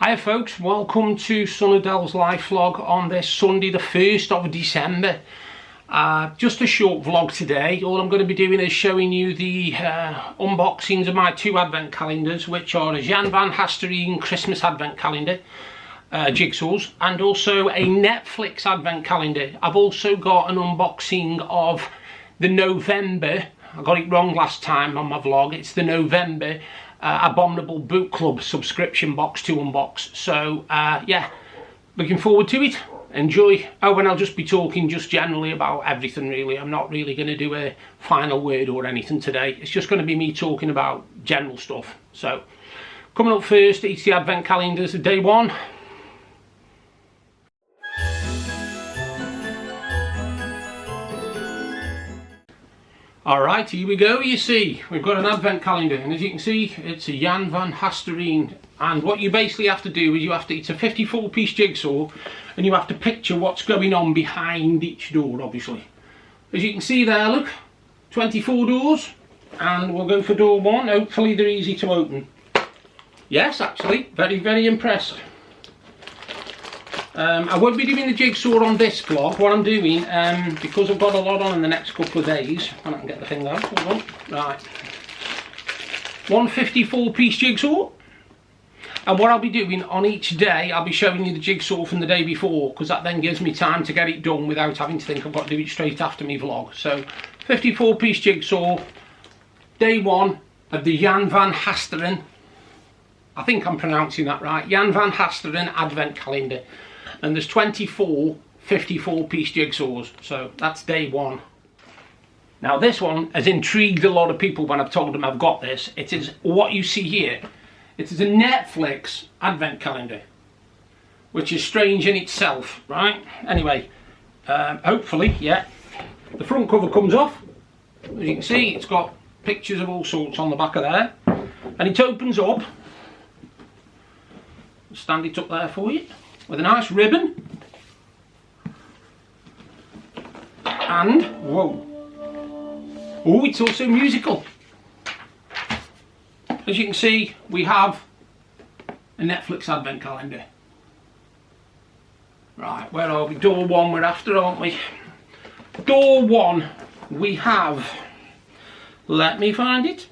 Hi folks, welcome to Sonofdel's live vlog on this Sunday the 1st of December. Just a short vlog today. All I'm going to be doing is showing you the unboxings of my two advent calendars, which are a Jan van Hastereen Christmas advent calendar, jigsaws, and also a Netflix advent calendar. I've also got an unboxing of the November, I got it wrong last time on my vlog, it's the November Abominable Boot Club subscription box to unbox. So yeah, looking forward to it. Enjoy. Oh, and I'll just be talking just generally about everything really. I'm not really going to do a final word or anything today. It's just going to be me talking about general stuff. So coming up first, it's the advent calendars of day one. Alright, here we go. You see, we've got an advent calendar, and as you can see, it's a Jan van Hastereen. And what you basically have to do is it's a 54-piece jigsaw, and you have to picture what's going on behind each door, obviously. As you can see there, look, 24 doors, and we'll go for door one. Hopefully they're easy to open. Yes, actually, very, very impressed. I won't be doing the jigsaw on this vlog. What I'm doing, because I've got a lot on in the next couple of days, and I can get the thing out, hold on. Right. One 54-piece jigsaw. And what I'll be doing on each day, I'll be showing you the jigsaw from the day before, because that then gives me time to get it done without having to think I've got to do it straight after me vlog. So, 54-piece jigsaw, day one of the Jan van Hastereen. I think I'm pronouncing that right. Jan van Hastereen advent calendar. And there's 24 54-piece jigsaws, so that's day one. Now this one has intrigued a lot of people when I've told them I've got this. It is what you see here. It is a Netflix advent calendar, which is strange in itself, right? Anyway, hopefully, yeah. The front cover comes off. As you can see, it's got pictures of all sorts on the back of there. And it opens up. I'll stand it up there for you. With a nice ribbon, and whoa, oh, it's also musical. As you can see, we have a Netflix advent calendar. Right, where are we? Door one we're after, aren't we? Door one we have, let me find it.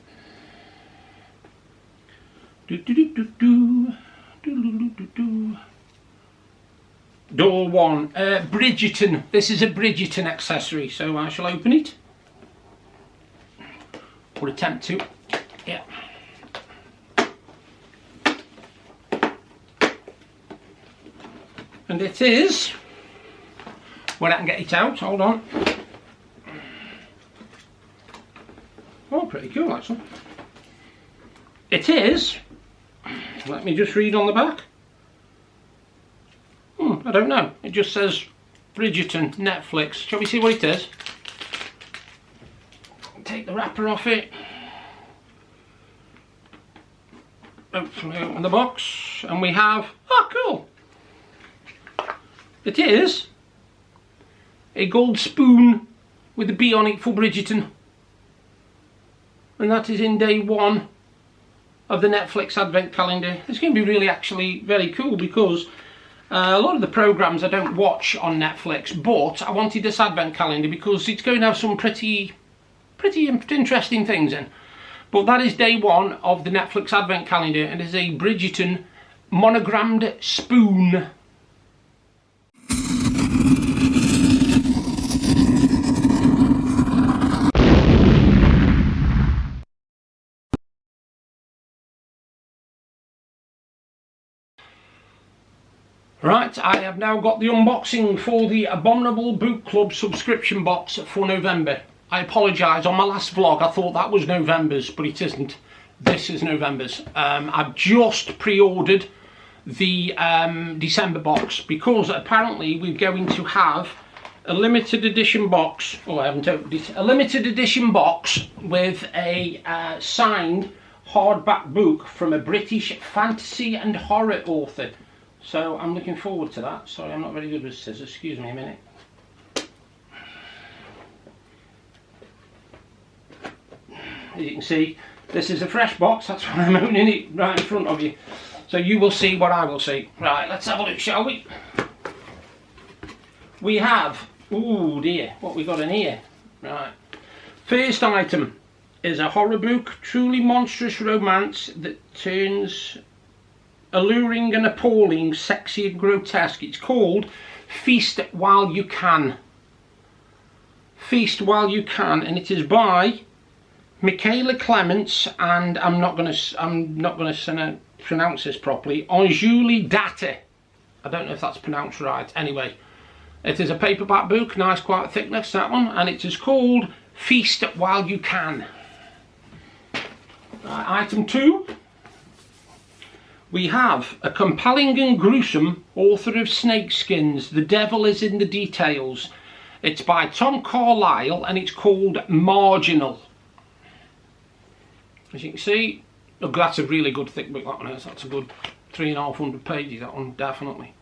Door one, Bridgerton. This is a Bridgerton accessory, so I shall open it. Or attempt to. Yeah. And it is, when I can get it out, hold on. Oh, pretty cool actually. It is, let me just read on the back. I don't know, it just says Bridgerton, Netflix. Shall we see what it is? Take the wrapper off it. Hopefully open the box, and we have, oh cool! It is a gold spoon with a B on it for Bridgerton. And that is in day one of the Netflix advent calendar. It's going to be really actually very cool because a lot of the programmes I don't watch on Netflix, but I wanted this advent calendar because it's going to have some pretty interesting things in. But that is day one of the Netflix advent calendar, and it is a Bridgerton monogrammed spoon. Right, I have now got the unboxing for the Abominable Boot Club subscription box for November. I apologise, on my last vlog I thought that was November's, but it isn't. This is November's. I've just pre-ordered the December box because apparently we're going to have a limited edition box, oh I haven't opened it, a limited edition box with a signed hardback book from a British fantasy and horror author. So I'm looking forward to that. Sorry, I'm not very good with scissors. Excuse me a minute. As you can see, this is a fresh box. That's why I'm opening it right in front of you. So you will see what I will see. Right, let's have a look, shall we? We have, ooh dear, what we got in here? Right. First item is a horror book, truly monstrous romance that turns alluring and appalling, sexy and grotesque. It's called Feast While You Can. Feast While You Can, and it is by Michaela Clements, and I'm not gonna pronounce this properly. Anjuli Datta. I don't know if that's pronounced right. Anyway, it is a paperback book, nice quite thickness, that one, and it is called Feast While You Can. Item 2. We have a compelling and gruesome author of Snakeskins, The Devil is in the Details. It's by Tom Carlyle and it's called Marginal. As you can see, look, that's a really good thick book, that one is. That's a good 350 pages, that one, definitely.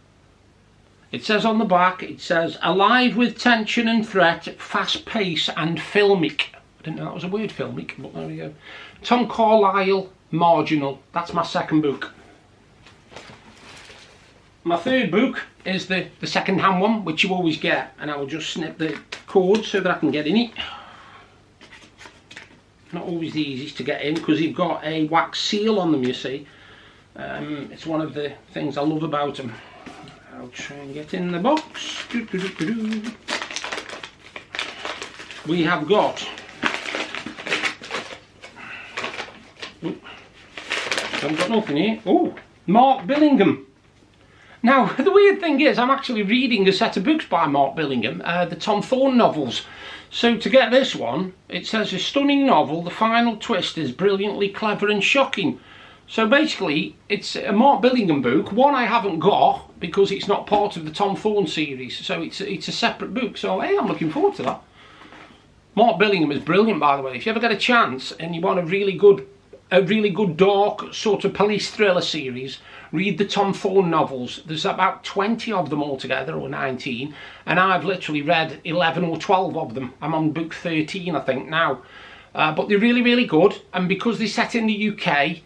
It says on the back, it says, alive with tension and threat, fast pace and filmic. I didn't know that was a word, filmic, but there we go. Tom Carlyle, Marginal. That's my second book. My third book is the second-hand one, which you always get, and I will just snip the cord so that I can get in it. Not always the easiest to get in because you've got a wax seal on them, you see. It's one of the things I love about them. I'll try and get in the box. We have got... I've got nothing here. Oh, Mark Billingham. Now, the weird thing is, I'm actually reading a set of books by Mark Billingham, the Tom Thorne novels. So to get this one, it says a stunning novel, the final twist is brilliantly clever and shocking. So basically, it's a Mark Billingham book, one I haven't got because it's not part of the Tom Thorne series, so it's a separate book. So hey, I'm looking forward to that. Mark Billingham is brilliant, by the way. If you ever get a chance and you want a really good dark sort of police thriller series, read the Tom Thorne novels. There's about 20 of them altogether, or 19, and I've literally read 11 or 12 of them. I'm on book 13, I think, now. But they're really, really good, and because they're set in the UK,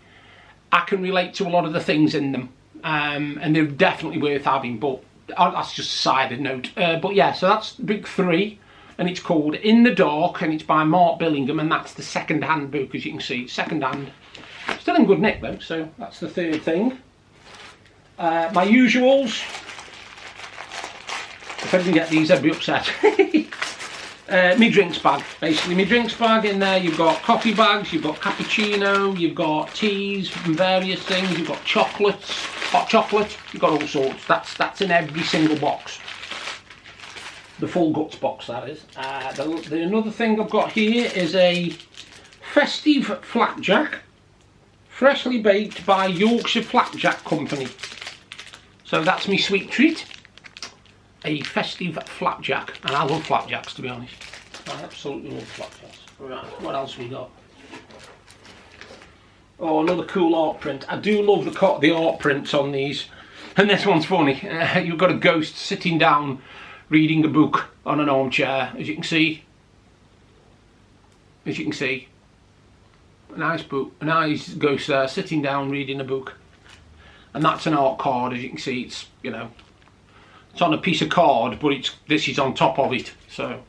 I can relate to a lot of the things in them, and they're definitely worth having, but that's just a side note. But yeah, so that's book 3, and it's called In the Dark, and it's by Mark Billingham, and that's the second-hand book, as you can see. Second-hand. Still in good nick, though, so that's the third thing. My usuals. If I didn't get these, I'd be upset. Me drinks bag, basically. Me drinks bag, in there you've got coffee bags, you've got cappuccino, you've got teas from various things, you've got chocolates, hot chocolate, you've got all sorts. That's in every single box. The full guts box, that is. Another thing I've got here is a festive flapjack, freshly baked by Yorkshire Flapjack Company. So that's my sweet treat, a festive flapjack, and I love flapjacks, to be honest. I absolutely love flapjacks. Right, what else we got? Oh, another cool art print. I do love the art prints on these, and this one's funny. You've got a ghost sitting down reading a book on an armchair, as you can see. As you can see, a nice book, a nice ghost there sitting down reading a book. And that's an art card, as you can see. It's, you know, it's on a piece of card, but this is on top of it, so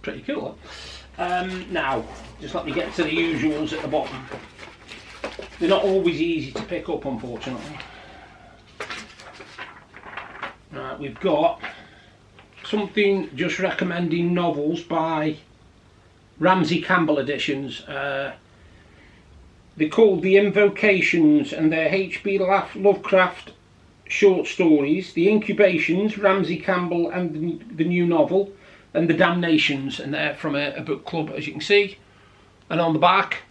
pretty cool, huh? Now, just let me get to the usuals at the bottom. They're not always easy to pick up, unfortunately. Right, we've got something just recommending novels by Ramsey Campbell editions. They're called The Invocations, and they're H.P. Lovecraft short stories. The Incubations, Ramsey Campbell and the new novel, and The Damnations, and they're from a book club, as you can see. And on the back,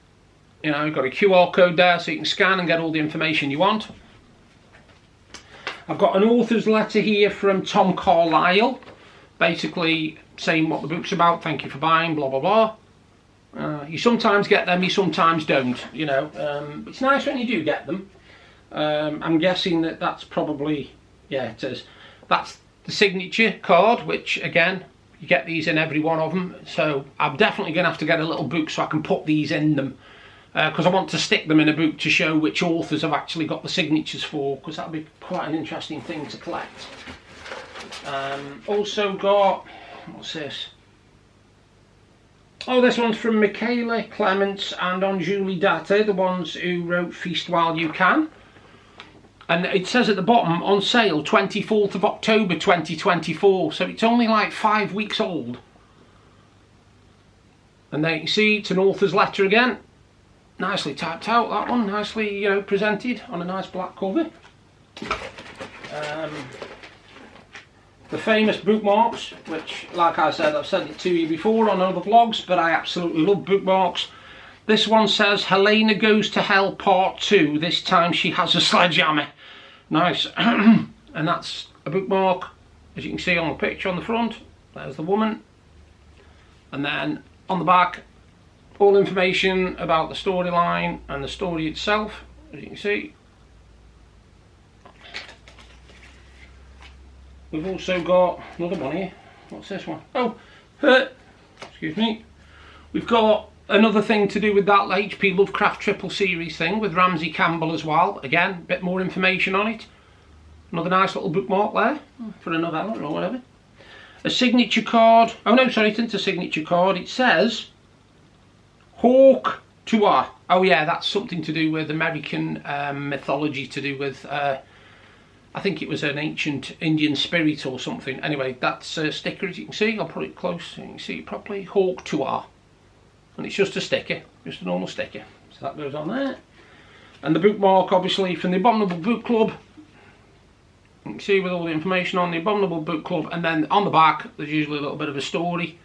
you know, you've got a QR code there so you can scan and get all the information you want. I've got an author's letter here from Tom Carlyle, basically saying what the book's about, thank you for buying, blah blah blah. You sometimes get them, you sometimes don't, you know. It's nice when you do get them. I'm guessing that's probably, yeah, it is. That's the signature card, which again, you get these in every one of them. So I'm definitely going to have to get a little book so I can put these in them. because I want to stick them in a book to show which authors I've actually got the signatures for, because that'll be quite an interesting thing to collect. Also got, what's this? Oh, this one's from Michaela Clements and on Julie Data, the ones who wrote Feast While You Can. And it says at the bottom, on sale 24th of October 2024, so it's only like 5 weeks old. And there you can see it's an author's letter again. Nicely typed out, that one, nicely, you know, presented on a nice black cover. The famous bookmarks, which, like I said, I've said it to you before on other vlogs, but I absolutely love bookmarks. This one says, Helena Goes to Hell Part 2, this time she has a sledgehammer. Nice. And that's a bookmark, as you can see on the picture on the front. There's the woman. And then on the back, all information about the storyline and the story itself, as you can see. We've also got another one here. What's this one? Oh, excuse me. We've got another thing to do with that H.P. Lovecraft triple series thing with Ramsey Campbell as well. Again, a bit more information on it. Another nice little bookmark there for a novella or whatever. A signature card. Oh no, sorry, it isn't a signature card. It says Hawk Tuah. Oh yeah, that's something to do with American mythology, to do with I think it was an ancient Indian spirit or something. Anyway, that's a sticker, as you can see. I'll put it close so you can see it properly. Hawk Tuah. And it's just a sticker, just a normal sticker. So that goes on there. And the bookmark, obviously, from the Abominable Book Club. You can see with all the information on the Abominable Book Club. And then on the back, there's usually a little bit of a story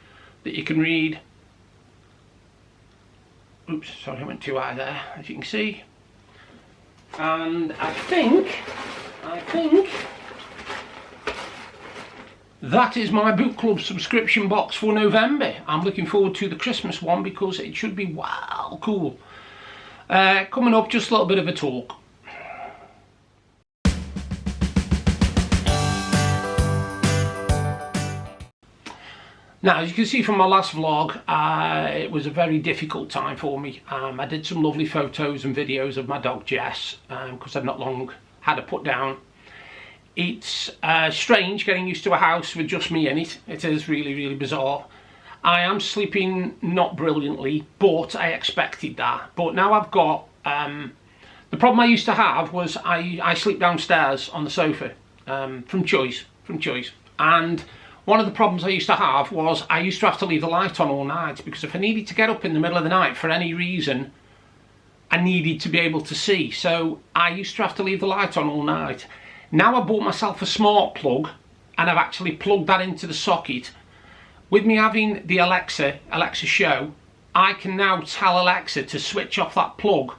that you can read. Oops, sorry, I went too high there, as you can see. And I think that is my book club subscription box for November. I'm looking forward to the Christmas one because it should be wow cool. Coming up, just a little bit of a talk. Now, as you can see from my last vlog, it was a very difficult time for me. I did some lovely photos and videos of my dog Jess, because I've not long had her put down. It's strange getting used to a house with just me in it. It is really, really bizarre. I am sleeping not brilliantly, but I expected that. But now I've got, the problem I used to have was I sleep downstairs on the sofa, from choice. And one of the problems I used to have was I used to have to leave the light on all night, because if I needed to get up in the middle of the night for any reason, I needed to be able to see. So I used to have to leave the light on all night. Now I bought myself a smart plug, and I've actually plugged that into the socket. With me having the Alexa Show, I can now tell Alexa to switch off that plug,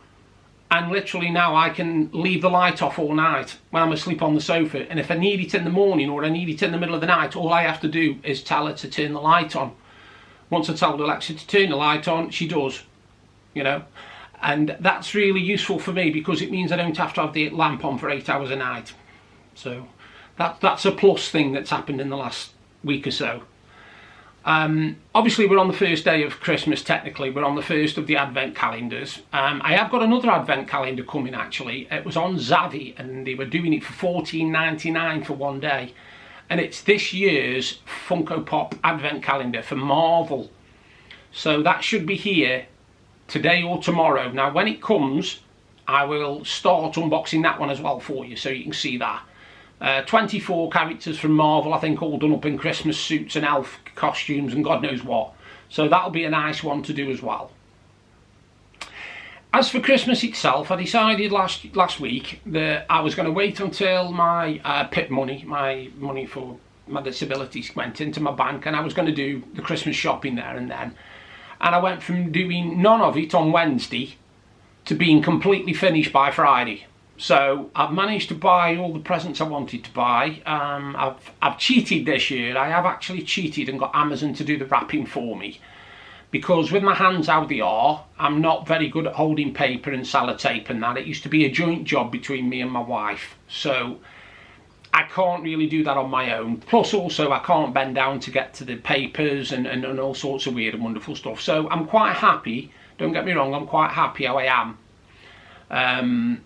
and literally now I can leave the light off all night when I'm asleep on the sofa. And if I need it in the morning or I need it in the middle of the night, all I have to do is tell her to turn the light on. Once I tell Alexa to turn the light on, she does, you know. And that's really useful for me because it means I don't have to have the lamp on for 8 hours a night. So that's a plus thing that's happened in the last week or so. Obviously we're on the first day of Christmas. Technically we're on the first of the advent calendars. I have got another advent calendar coming actually. It was on Zavvi and they were doing it for $14.99 for one day, and it's this year's Funko Pop advent calendar for Marvel. So that should be here today or tomorrow. Now when it comes, I will start unboxing that one as well for you so you can see that. 24 characters from Marvel, I think, all done up in Christmas suits and elf costumes and God knows what. So that'll be a nice one to do as well. As for Christmas itself, I decided last week that I was going to wait until my PIP money, my money for my disabilities, went into my bank, and I was going to do the Christmas shopping there and then. And I went from doing none of it on Wednesday to being completely finished by Friday. So I've managed to buy all the presents I wanted to buy. I've cheated this year. I have actually cheated and got Amazon to do the wrapping for me, because with my hands how they are, I'm not very good at holding paper and sellotape and that. It used to be a joint job between me and my wife. So I can't really do that on my own. Plus also I can't bend down to get to the papers and all sorts of weird and wonderful stuff. So I'm quite happy, don't get me wrong, I'm quite happy how I am.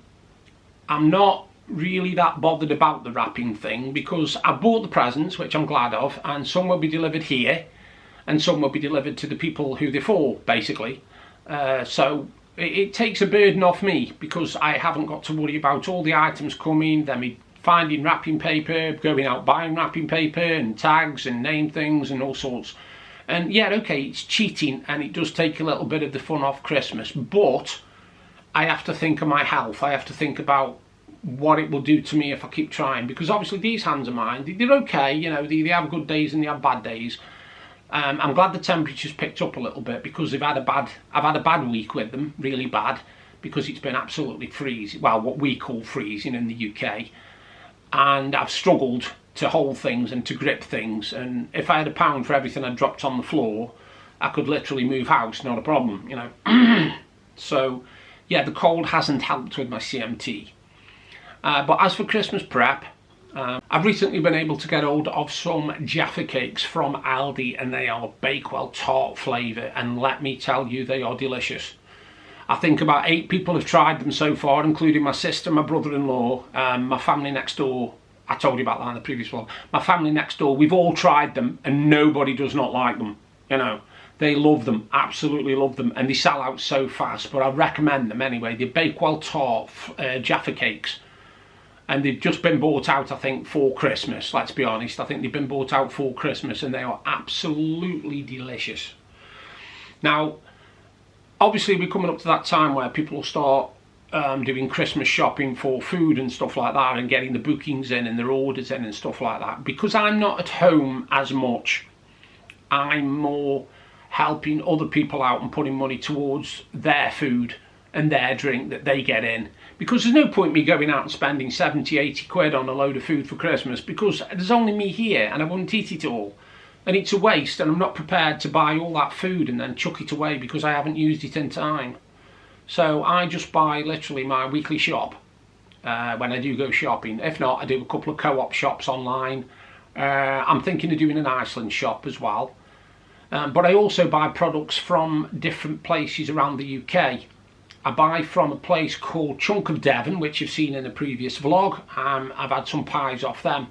I'm not really that bothered about the wrapping thing because I bought the presents, which I'm glad of, and some will be delivered here and some will be delivered to the people who they're for, basically. So it takes a burden off me because I haven't got to worry about all the items coming, then me finding wrapping paper, going out buying wrapping paper and tags and name things and all sorts. And yeah, okay, it's cheating and it does take a little bit of the fun off Christmas, but I have to think of my health. I have to think about what it will do to me if I keep trying, because obviously these hands of mine, they're okay, you know, they have good days and they have bad days. I'm glad the temperature's picked up a little bit because I've had a bad week with them, really bad, because it's been absolutely freezing, well, what we call freezing in the UK. And I've struggled to hold things and to grip things, and if I had £1 for everything I dropped on the floor, I could literally move house, not a problem, you know. So yeah, the cold hasn't helped with my CMT. But as for Christmas prep, I've recently been able to get hold of some Jaffa cakes from Aldi, and they are Bakewell tart flavour, and let me tell you, they are delicious. I think about 8 people have tried them so far, including my sister, my brother-in-law, my family next door. I told you about that in the previous vlog. My family next door, we've all tried them and nobody does not like them, you know. They love them, absolutely love them, and they sell out so fast, but I recommend them anyway. They're Bakewell tart Jaffa cakes. And they've just been bought out, I think, for Christmas, let's be honest. I think they've been bought out for Christmas and they are absolutely delicious. Now, obviously we're coming up to that time where people will start doing Christmas shopping for food and stuff like that, and getting the bookings in and their orders in and stuff like that. Because I'm not at home as much, I'm more helping other people out and putting money towards their food and their drink that they get in. Because there's no point me going out and spending 70, 80 quid on a load of food for Christmas, because there's only me here and I wouldn't eat it all. And it's a waste, and I'm not prepared to buy all that food and then chuck it away because I haven't used it in time. So I just buy literally my weekly shop when I do go shopping. If not, I do a couple of co-op shops online. I'm thinking of doing an Iceland shop as well. But I also buy products from different places around the UK. I buy from a place called Chunk of Devon, which you've seen in a previous vlog. I've had some pies off them.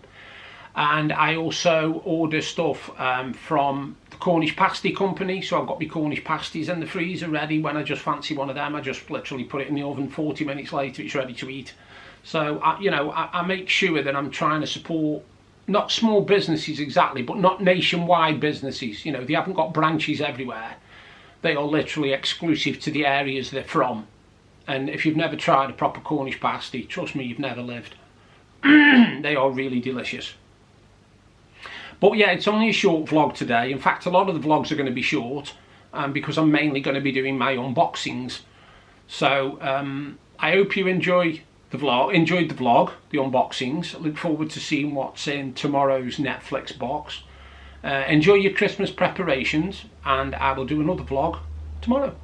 And I also order stuff from the Cornish Pasty Company. So I've got my Cornish pasties in the freezer ready. When I just fancy one of them, I just literally put it in the oven. 40 minutes later, it's ready to eat. So, I make sure that I'm trying to support, not small businesses exactly, but not nationwide businesses. You know, they haven't got branches everywhere. They are literally exclusive to the areas they're from. And if you've never tried a proper Cornish pasty, trust me, you've never lived. They are really delicious. But yeah, it's only a short vlog today. In fact, a lot of the vlogs are going to be short because I'm mainly going to be doing my unboxings. So I hope you enjoyed the vlog, the unboxings. I look forward to seeing what's in tomorrow's Netflix box. Enjoy your Christmas preparations, and I will do another vlog tomorrow.